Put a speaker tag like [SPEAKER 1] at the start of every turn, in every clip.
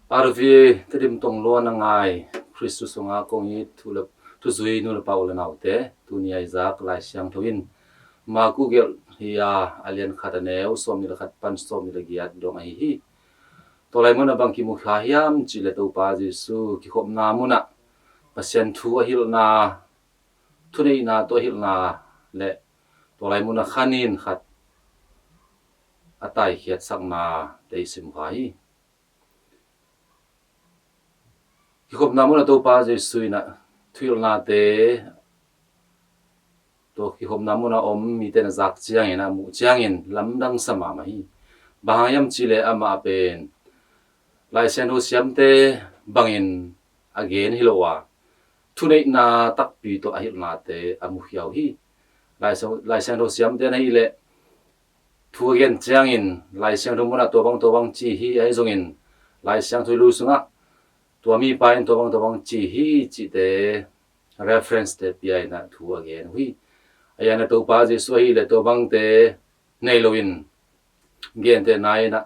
[SPEAKER 1] arvi tedim tong lo na ngai Christus nga kong i thulap thu zui nu la paul na te tu ni Isaac lai siang thoin ma ku gel hiya alian khatane u som ni la khat pan som ni la giat dong ai hi to lai mun abang ki mu kha hiam chi le to pa jesu ki khop na mu na pasien thu a hil na thu nei na to hil na le to lai mun na khanin khat atai khiat sak na te sim khai ki khop na mu na to pa jesu na thil na te to ki khop na mu na om mi te na zak chiang ina mu chiang in lam dang sama ma hi bahayam chile ama pen lai sen ho siam te bangin again hilowa thunei na tak pi to ahil na te amu hiao hi lai sen ho siam te na hi le thu again chiang in lai sen ho mu na to bang chi hi ai zong in lai siang thui lu sunga to mi pa in to bang chi hi chi te reference te pi ai na thu again hui ayana to pa je so hi le to bang te nei loin gen te nai na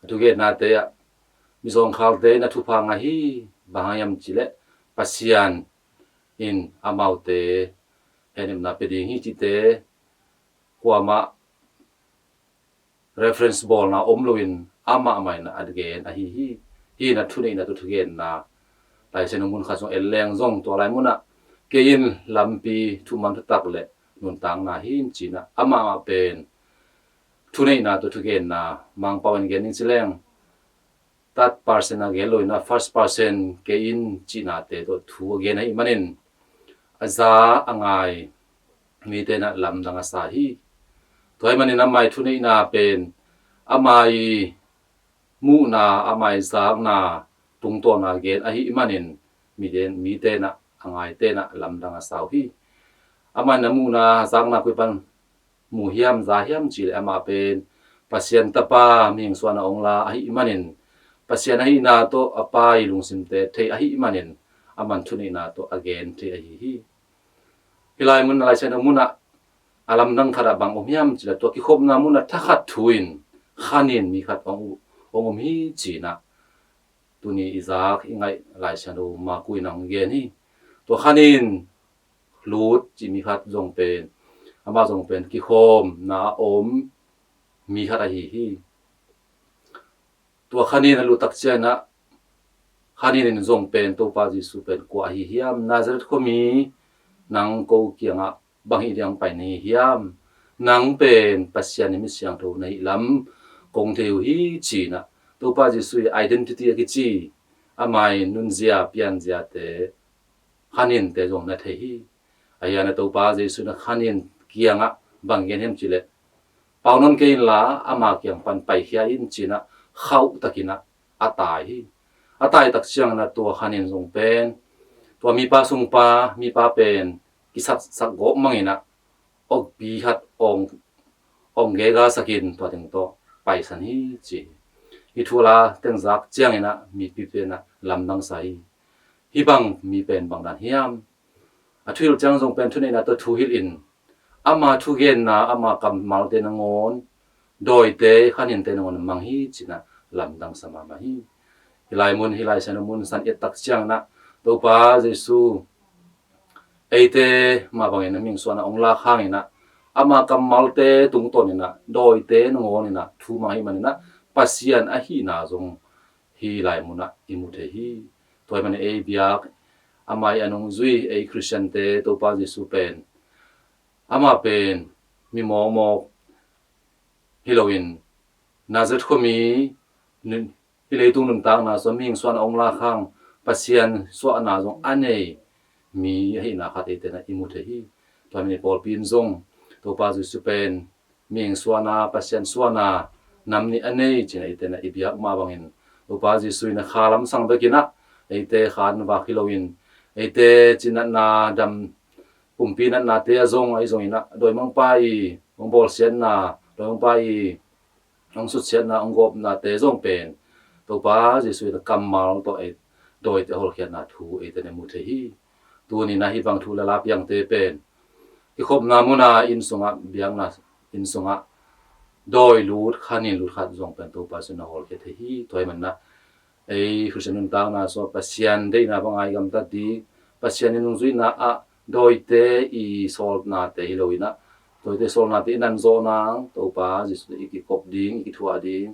[SPEAKER 1] tu ge na te ya mi zong khal te na thu pa nga hi bahayam chile pasian in amau te enim na peding hi chi te huama reference ball na om loin ama mai na again a hi na thu nei na tu gen na lai sen mun kha so eleng zong to lai mun na ke in lampi thu man tak le nun tang na hin china ama pen thu nei na to thu gen na mang pawen gen ning sileng tat person again loina first person ke in china te to thu again ai manin aza angai mi te na lam danga sa hi toy manin amai thu nei na pen amai mu na amai zak na tung to na gen a hi manin mi te na angai te na lam danga sa hi ama na mu na zak na kwi pan mu hiam za hiam chile ama pen pasien tapa ming swana ongla a hi manin pasien hi na to apai lungsim te thei a hi manin aman thuni na to again thei a hi hilai mun lai sen mun na alam nang khara bang omiam chila to ki khop na mun na thakhat thuin khanin mi khat ong hi china tuni izak ingai lai sen ma kui nang gen hi to khanin lut chi mi khat jong pen ama jong pen ki khom na om mi khat a hi to khanin lu tak chena khanin in zong pen to pa ji su pen ko hi hiam nazaret ko mi nang ko kianga bang hi diang pai ni hiam nang pen pasian mi siang tho nei lam kong theu hi china to pa ji su identity ki chi amai nun zia pian zia te khanin te jong na the hi ayana to pa ji su na khanin kianga bang gen hem chile paunon ke la ama kyang pan pai hia in china khau takina atai tak chiang na to khanin jong pen to mi pa sung pa mi pa pen kisat sak go mangina ok bi hat ong ge ga sakin to ting to pai san hi chi hi thula teng zak chiang ina mi pi pe na lam nang sai hi bang mi pen bang dan hiam a thil chang jong pen thune na to thu hil in ama thu gen na ama kam mal te na ngon doi te khanin te na ngon mang hi china lam dang sama ma hi hilai san mun san et tak chiang na to pa jesu eite ma bangin ming suana ongla khangina ama kam malte tung tonina doi te no ngonina thu ma hi manina pasian a hi na jong hi lai muna imuthe hi toy mane e biak amai anong zui e christian te to pa jesu pen ama pen mi mo hiloin nazat khomi hilei tung nun tang na so ming suana ongla khang pasian so na jong anei mi hi na khat ite na imuthe hi toy pol pin zong to pa ju supen ming suana pasien suana namni anei china ite na ibiak ma bangin to pa ji suina khalam sang bekina ite khan wa khiloin ite china na dam pumpina na te zong ai zong ina doi mang pai ong bol sian na doi mang pai ong su sian na ong gop na te zong pen to pa ji suina kamal to e doi te hol khian na thu ite na muthe hi tu ni na hi bang thu la lap yang te pen ki khop na muna in sunga biang na in sunga doi lut khanin lut khat jong pen to pa suna hol ke the hi toy man na ei Christian tang na so pasian de na bangai gam ta di pasian in zui na a doi te I sol na te hiloina doi te sol na te nan zo nang to pa jisu ki kop ding ki thua ding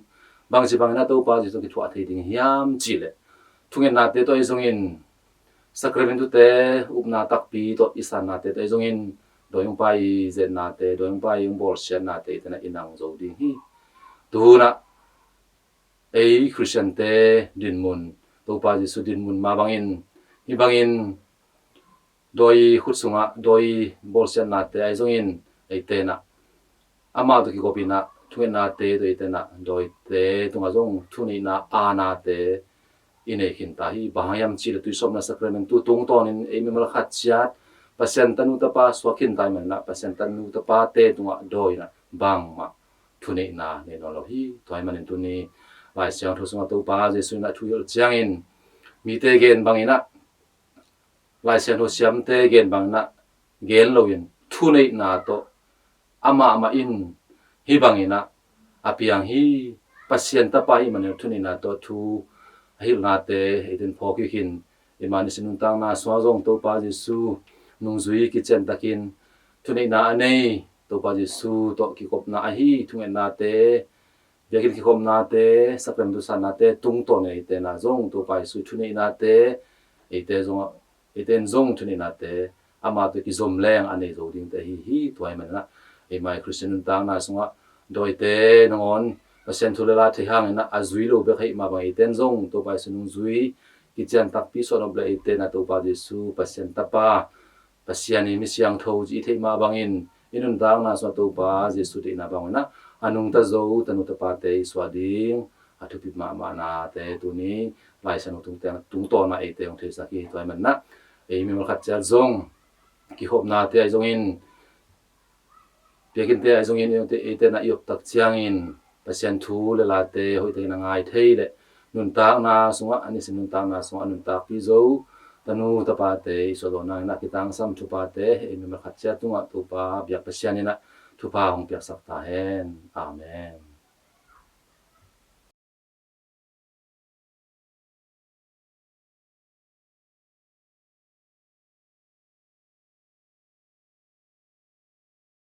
[SPEAKER 1] bang si bang na to pa jisu ki thua thei ding hiam chi le thungen na te to izongin sacrament te upna tak pi to isan na te to izongin doyong pai zen na te doyong pai yung bol sian na te na inang zo ding hi tu na ei Christian te din mun to pa jisu din mun ma bangin hi bangin doi khutsunga doi bol sian na te ai zongin ei te na ama to ki kopina thuen na te to te na doi te tunga zong thuni na a na te ine hin ta hi bahayam chi le tu som na sacrament tu tung ton in ei memel khat chiat pasien tanu ta pa swakin tai man na pasien tanu ta pa te tunga doi na bang ma thuni na ne no lo hi toy man in tu ni lai siang thu sunga to pa jesu na thu yol chiang in mi te gen bangina lai siang thu siam te gen bang na gen lo in thuni na to ama ama in hi bangina apiang hi pasien ta pa hi man thuni na to thu hil na te iten phoki hin imani sinun tang na swazong to pa jesu nung zui ki chen takin thuni na anei to pa jesu to ki kop na hi thungen na te yakin ki kop na te saprem du san na te tung to nei te na zong to pa jesu thuni na te ite zong iten zong thuni na te ama te ki zom leng anei zo ding te hi toy man na e mai Christian tang na sunga doi te nongon pasien thule la the hang na azui lo be khai ma ba iten zong to pa sunung zui ki chan tak pi so no ble ite na to pa jesu pasien tapa pasiani mi siang tho ji the ma bangin inun dang na so to pa jesu de na bang na anung ta zo tanu ta pa te swading athu pi ma ma na te tu ni lai san tung to na ite ong the sa ki toy man na e mi mal khat cha zong ki hop na te ai zong in pekin te ai zong in te ite na yok tak chiang in pasien thu le la te hoi te na ngai thei le nun ta na sunga ani sin nun ta na sunga nun ta pi zo tanu ta pa te so do na ki tang sam thu pa te e mi ma khat cha tunga tu pa byak pasien na thu pa hong pyak sak ta hen amen